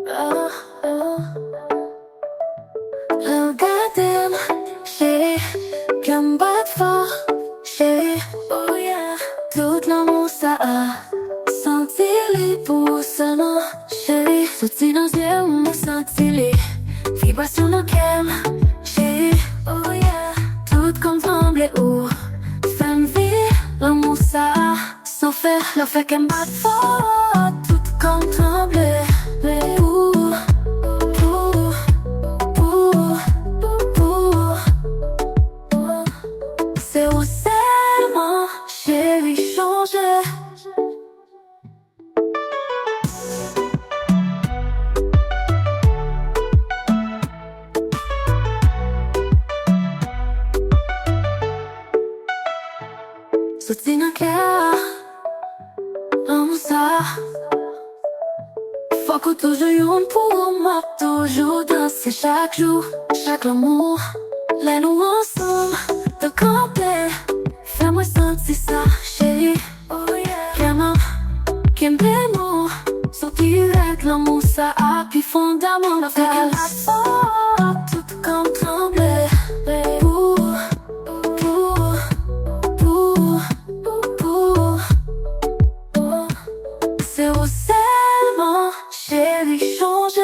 Oh, oh. Regardez chérie, qu'un bat fort, chérie, oh yeah. Tout l'amour ça a senti les pouces, non, chérie. Sorti dans les mots, senti les vibrations dans qu'elle, chérie, oh yeah. Tout comme tremblé ou femme vie, l'amour ça a sans faire, le fait qu'un bat fort, tout comme tremblé. C'est où c'est mon chéri changé. Sorti dans cœur, l'amour ça. Faut que toujours yon pour moi, toujours danser chaque jour, chaque amour. Les nous ensemble, de camper. Fais-moi sentir ça, chérie, oh yeah. Vraiment, qu'aime nous, sortir avec l'amour, ça a puis fondamentalement la faire la force, tout comme trembler. C'est où c'est mon chéri changé.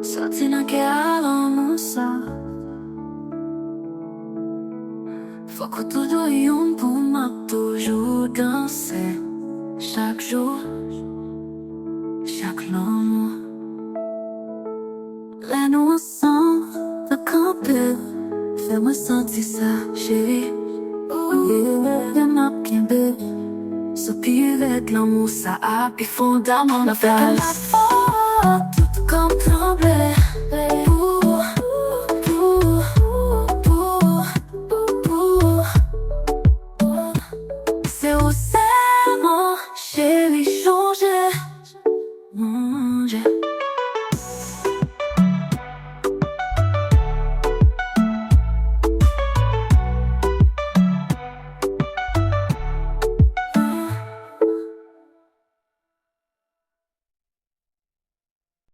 Sorti dans quel homme ça. Faut que toujours yon pour moi, toujours danser. Chaque jour, chaque l'amour. Les nous ensemble, de camper. Fais-moi sentir ça, chérie. Oh yeah, y'en a qui m'aiment. Soupir avec l'amour, ça a puis fondamentalement la faire la force, tout comme trembler.